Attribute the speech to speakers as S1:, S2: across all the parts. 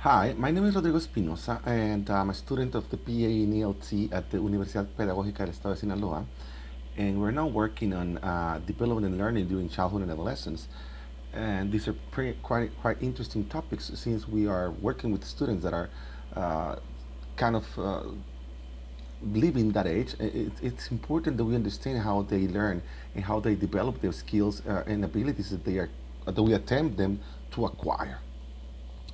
S1: Hi, my name is Rodrigo Espinoza, and I'm a student of the PA in ELT at the Universidad Pedagógica del Estado de Sinaloa. And we're now working on development and learning during childhood and adolescence. And these are quite interesting topics since we are working with students that are uh, kind of living that age. It's important that we understand how they learn and how they develop their skills and abilities that we attempt them to acquire.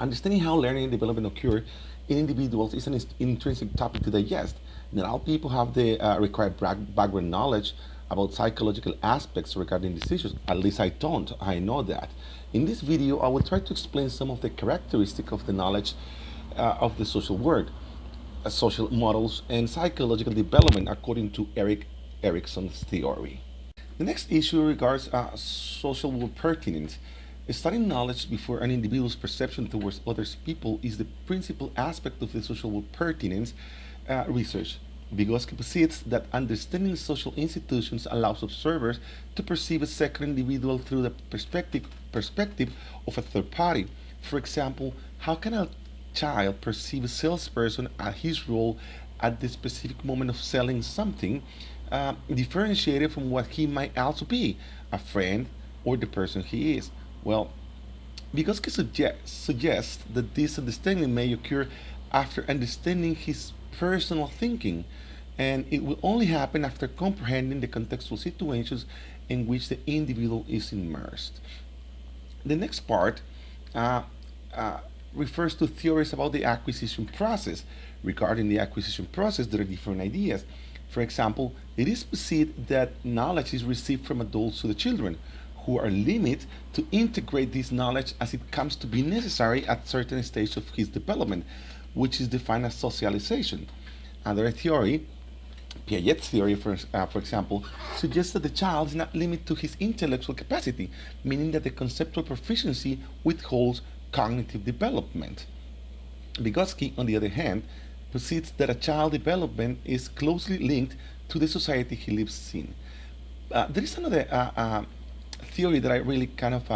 S1: Understanding how learning and development occur in individuals is an intrinsic topic to digest. Not all people have the required background knowledge about psychological aspects regarding these issues. At least I don't. I know that. In this video, I will try to explain some of the characteristics of the knowledge of the social world, social models, and psychological development according to Erickson's theory. The next issue regards social world pertinence. Studying knowledge before an individual's perception towards other people is the principal aspect of the social world pertinence research. Vygotsky posits that understanding social institutions allows observers to perceive a second individual through the perspective of a third party. For example, how can a child perceive a salesperson at his role at the specific moment of selling something, differentiated from what he might also be, a friend or the person he is? Well, Vygotsky suggests that this understanding may occur after understanding his personal thinking, and it will only happen after comprehending the contextual situations in which the individual is immersed. The next part uh, uh, refers to theories about the acquisition process. Regarding the acquisition process, there are different ideas. For example, it is perceived that knowledge is received from adults to the children, who are limited to integrate this knowledge as it comes to be necessary at certain stage of his development, which is defined as socialization. Another theory, Piaget's theory, for example, suggests that the child is not limited to his intellectual capacity, meaning that the conceptual proficiency withholds cognitive development. Vygotsky, on the other hand, posits that a child development is closely linked to the society he lives in. There is another theory that I really kind of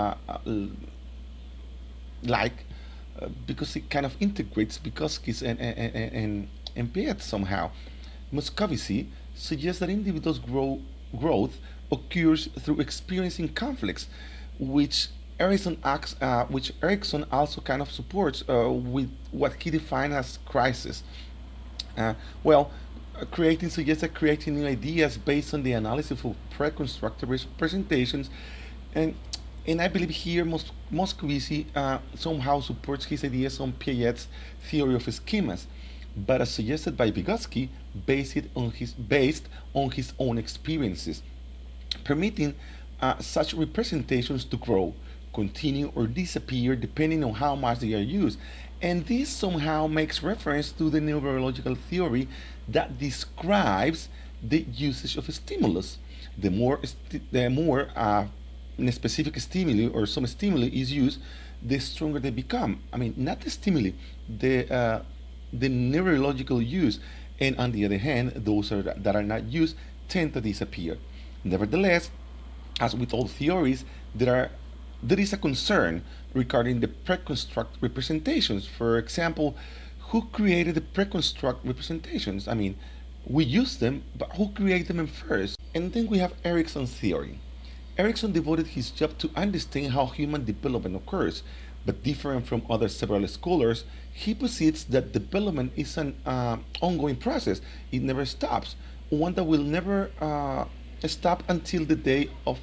S1: like because it kind of integrates Vygotsky's and Piaget somehow. Moscovici suggests that individuals' growth occurs through experiencing conflicts, which which Erickson also kind of supports with what he defined as crisis. Uh, well, creating suggests that creating new ideas based on the analysis of pre-constructed representations, and I believe here Moscovici somehow supports his ideas on Piaget's theory of schemas, but as suggested by Vygotsky, based on his own experiences, permitting such representations to grow, continue, or disappear depending on how much they are used. And this somehow makes reference to the neurological theory that describes the usage of a stimulus. The more specific stimuli or some stimuli is used, the stronger they become. I mean, not the stimuli, the neurological use, and on the other hand, that are not used tend to disappear. Nevertheless, as with all theories, there is a concern regarding the preconstruct representations. For example, who created the preconstruct representations? I mean, we use them, but who created them first? And then we have Erickson's theory. Erickson devoted his job to understand how human development occurs, but different from other several scholars, he posits that development is an ongoing process. It never stops, one that will never stop until the day of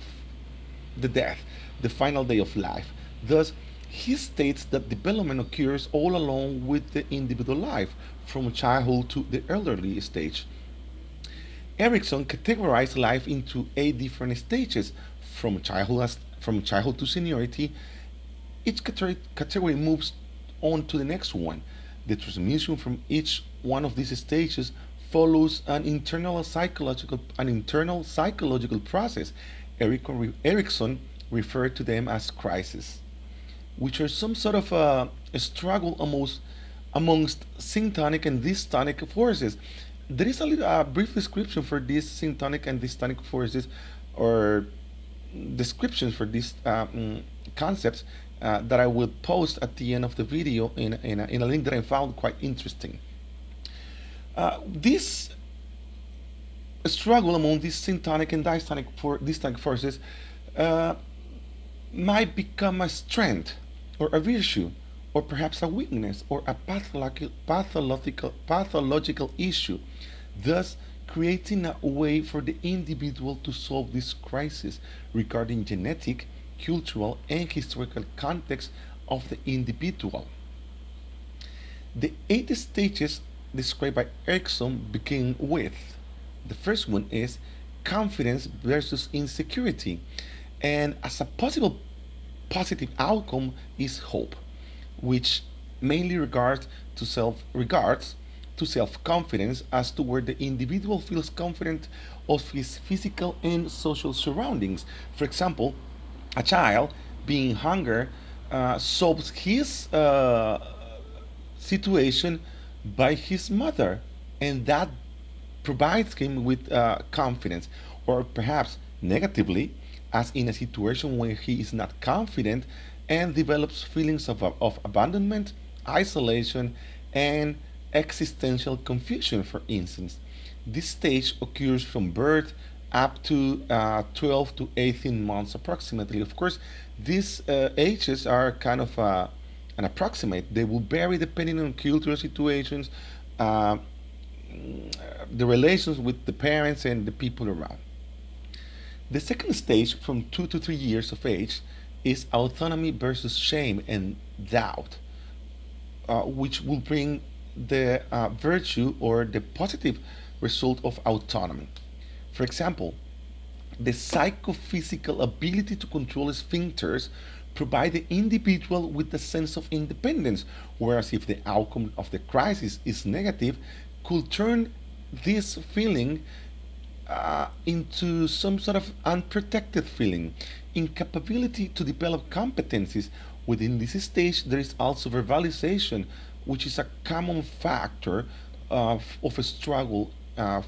S1: the death, the final day of life. Thus, he states that development occurs all along with the individual life, from childhood to the elderly stage. Erickson categorized life into 8 different stages from childhood to seniority. Each category moves on to the next one. The transmission from each one of these stages follows an internal psychological process. Erickson referred to them as crises, which are some sort of a struggle amongst syntonic and dystonic forces. There is a brief description for these syntonic and dystonic forces, or descriptions for these concepts that I will post at the end of the video in a link that I found quite interesting. This struggle among these syntonic and dystonic forces uh, might become a strength or a virtue or perhaps a weakness or a pathological issue, thus creating a way for the individual to solve this crisis regarding genetic, cultural, and historical context of the individual. The 8 stages described by Erickson begin with the first one is confidence versus insecurity, and as a possible positive outcome is hope, which mainly regards to self-confidence as to where the individual feels confident of his physical and social surroundings. For example, a child being hunger solves his situation by his mother, and that provides him with confidence, or perhaps negatively, as in a situation where he is not confident and develops feelings of abandonment, isolation, and existential confusion, for instance. This stage occurs from birth up to 12 to 18 months approximately. Of course, these ages are kind of an approximate. They will vary depending on cultural situations, uh, the relations with the parents and the people around. The second stage, from 2 to 3 years of age, is autonomy versus shame and doubt, which will bring the virtue or the positive result of autonomy. For example, the psychophysical ability to control sphincters provide the individual with a sense of independence, whereas if the outcome of the crisis is negative, could turn this feeling into some sort of unprotected feeling, incapability to develop competencies. Within this stage, there is also verbalization, which is a common factor of a struggle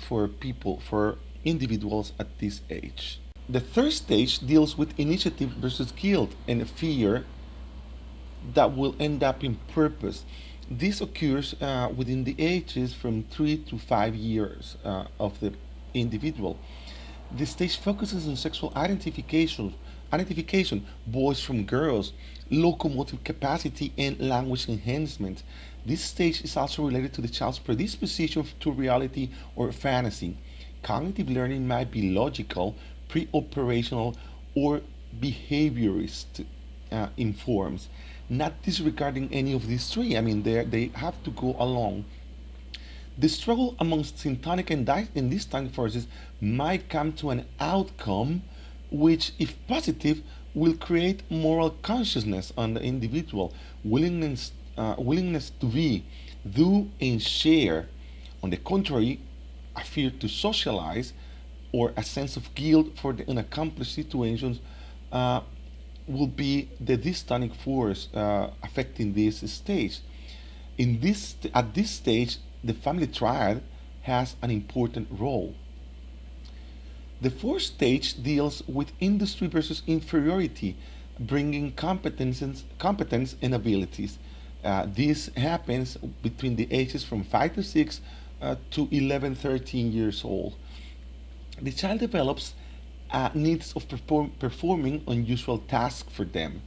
S1: for people, for individuals at this age. The third stage deals with initiative versus guilt and fear that will end up in purpose. This occurs within the ages from 3 to 5 years of the individual. The stage focuses on sexual identification, boys from girls, locomotive capacity, and language enhancement. This stage is also related to the child's predisposition to reality or fantasy. Cognitive learning might be logical, pre-operational, or behaviorist in forms, not disregarding any of these three. I mean, they have to go along. The struggle amongst syntonic and dystonic forces might come to an outcome which, if positive, will create moral consciousness on the individual, willingness to be, do, and share. On the contrary, a fear to socialize or a sense of guilt for the unaccomplished situations will be the dystonic force affecting this stage. At this stage, the family triad has an important role. The fourth stage deals with industry versus inferiority, bringing competence and abilities. This happens between the ages from 5 to 6 to 11, 13 years old. The child develops needs of performing unusual task for them,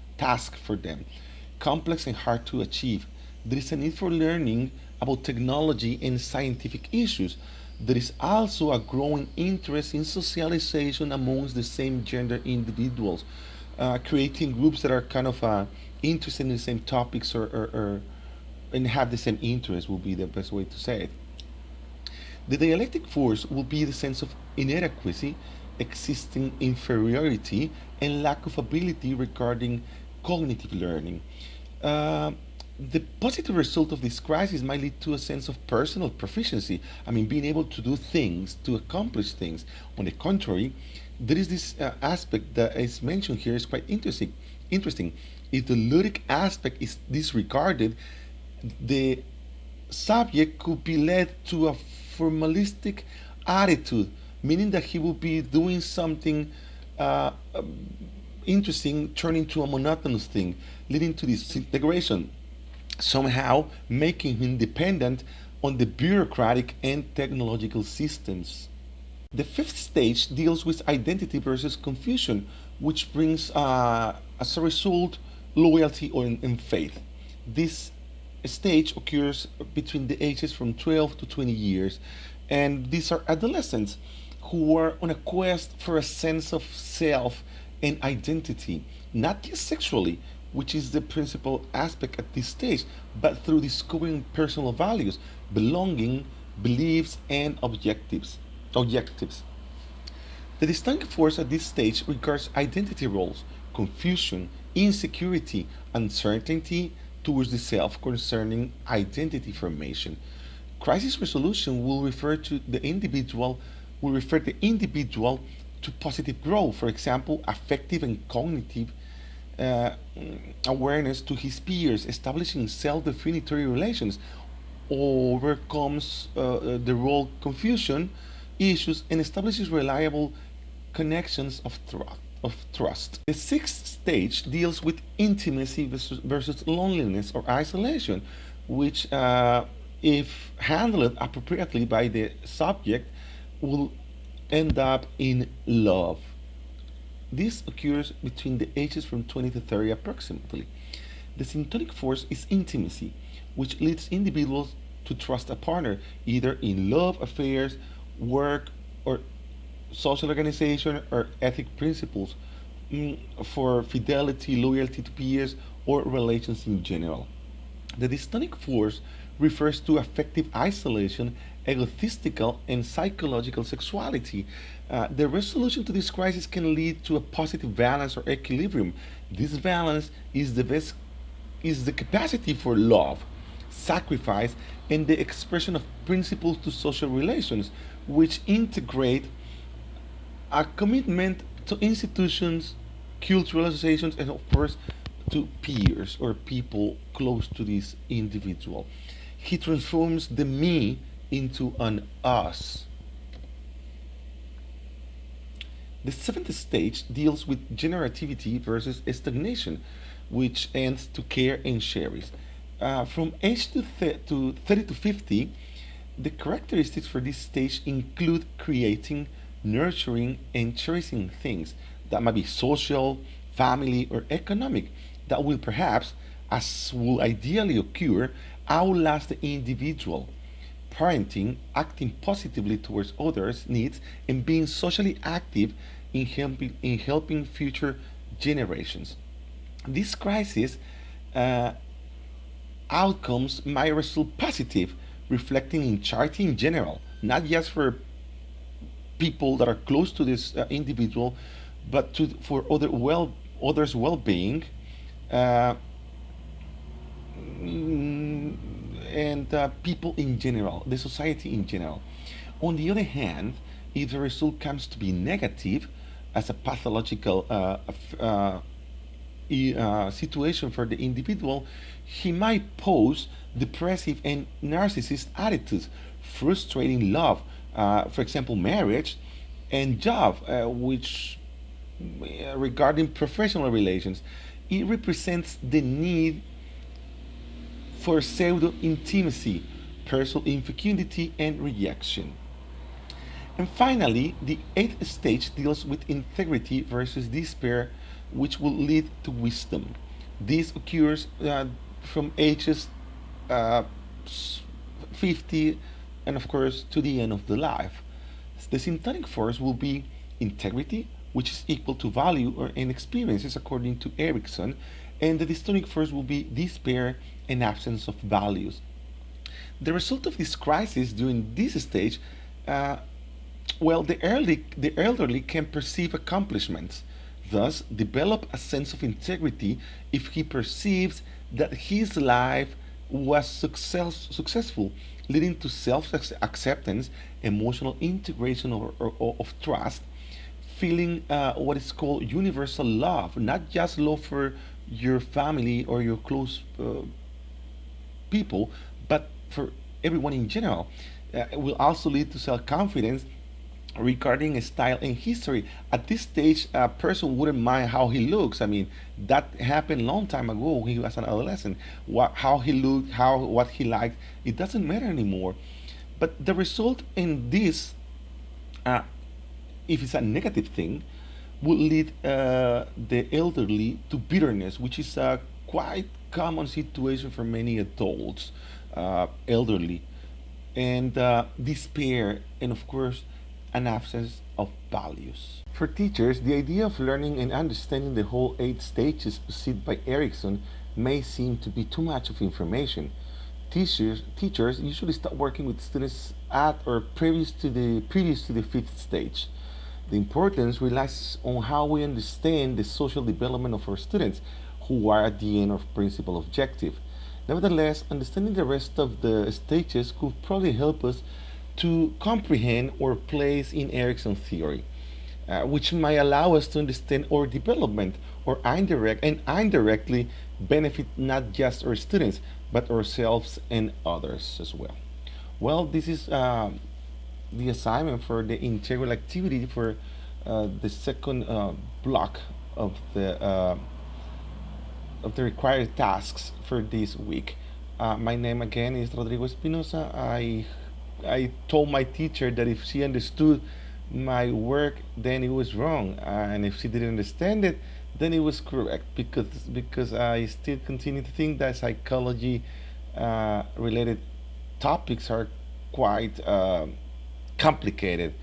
S1: complex and hard to achieve. There is a need for learning about technology and scientific issues. There is also a growing interest in socialization amongst the same gender individuals, creating groups that are kind of interested in the same topics and have the same interests will be the best way to say it. The dialectic force will be the sense of inadequacy, existing inferiority, and lack of ability regarding cognitive learning. Uh, the positive result of this crisis might lead to a sense of personal proficiency. I mean, being able to do things, to accomplish things. On the contrary, there is this aspect that is mentioned here is quite interesting. Interesting. If the ludic aspect is disregarded, the subject could be led to a formalistic attitude, meaning that he will be doing something interesting turn into a monotonous thing, leading to disintegration, somehow making him dependent on the bureaucratic and technological systems. The fifth stage deals with identity versus confusion, which brings, as a result, loyalty and faith. This stage occurs between the ages from 12 to 20 years, and these are adolescents who are on a quest for a sense of self and identity, not just sexually, which is the principal aspect at this stage, but through discovering personal values, belonging, beliefs, and objectives. The distinct force at this stage regards identity roles, confusion, insecurity, uncertainty towards the self concerning identity formation. Crisis resolution will refer the individual to positive growth, for example, affective and cognitive uh, awareness to his peers, establishing self-definitory relations, overcomes the role confusion issues, and establishes reliable connections of trust. The sixth stage deals with intimacy versus loneliness or isolation, which, if handled appropriately by the subject, will end up in love. This occurs between the ages from 20 to 30 approximately. The syntonic force is intimacy, which leads individuals to trust a partner either in love affairs, work, or social organization or ethic principles, for fidelity, loyalty to peers, or relations in general. The dystonic force refers to affective isolation, egotistical, and psychological sexuality. The resolution to this crisis can lead to a positive balance or equilibrium. This balance is the capacity for love, sacrifice, and the expression of principles to social relations, which integrate a commitment to institutions, cultural associations, and of course to peers or people close to this individual. He transforms the me into an us. The seventh stage deals with generativity versus stagnation, which ends to care and cherish. From age to 30 to 50, the characteristics for this stage include creating, nurturing, and cherishing things that might be social, family, or economic that will perhaps, as will ideally occur, outlast the individual. Parenting, acting positively towards others' needs, and being socially active in helping future generations. This crisis uh, outcomes might result positive, reflecting in charity in general, not just for people that are close to this individual, but for others' well-being, uh, mm, and people in general, the society in general. On the other hand, if the result comes to be negative, as a pathological situation for the individual, he might pose depressive and narcissist attitudes, frustrating love, for example, marriage, and job, which regarding professional relations, it represents the need for pseudo intimacy, personal infecundity, and rejection. And finally, the eighth stage deals with integrity versus despair, which will lead to wisdom. This occurs from ages uh, 50 and, of course, to the end of the life. The syntonic force will be integrity, which is equal to value or and experiences according to Erickson, and the dystonic force will be despair and absence of values. The result of this crisis during this stage, uh, well, the elderly can perceive accomplishments, thus develop a sense of integrity if he perceives that his life was successful, leading to self-acceptance, emotional integration of trust, feeling what is called universal love, not just love for your family or your close people, but for everyone in general. It will also lead to self confidence regarding style and history. At this stage, a person wouldn't mind how he looks. I mean, that happened a long time ago when he was an adolescent. How he looked, what he liked, it doesn't matter anymore. But the result in this, uh, if it's a negative thing, would lead the elderly to bitterness, which is a quite common situation for many adults, elderly, and despair, and of course, an absence of values. For teachers, the idea of learning and understanding the whole 8 stages set by Erickson may seem to be too much of information. Teachers usually start working with students at or previous to the fifth stage. The importance relies on how we understand the social development of our students, who are at the end of principal objective. Nevertheless, understanding the rest of the stages could probably help us to comprehend our place in Erickson's theory, which might allow us to understand our development or indirectly benefit not just our students but ourselves and others as well. Well, this is the assignment for the integral activity for the second block of the required tasks for this week. My name again is Rodrigo Espinoza. I told my teacher that if she understood my work, then it was wrong, and if she didn't understand it, then it was correct, because I still continue to think that psychology related topics are quite complicated.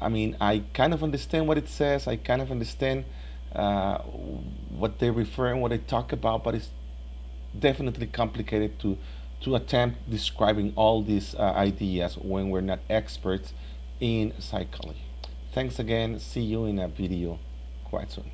S1: I mean, I kind of understand what it says. I kind of understand uh, what they refer and what they talk about, but it's definitely complicated to attempt describing all these ideas when we're not experts in psychology. Thanks again. See you in a video quite soon.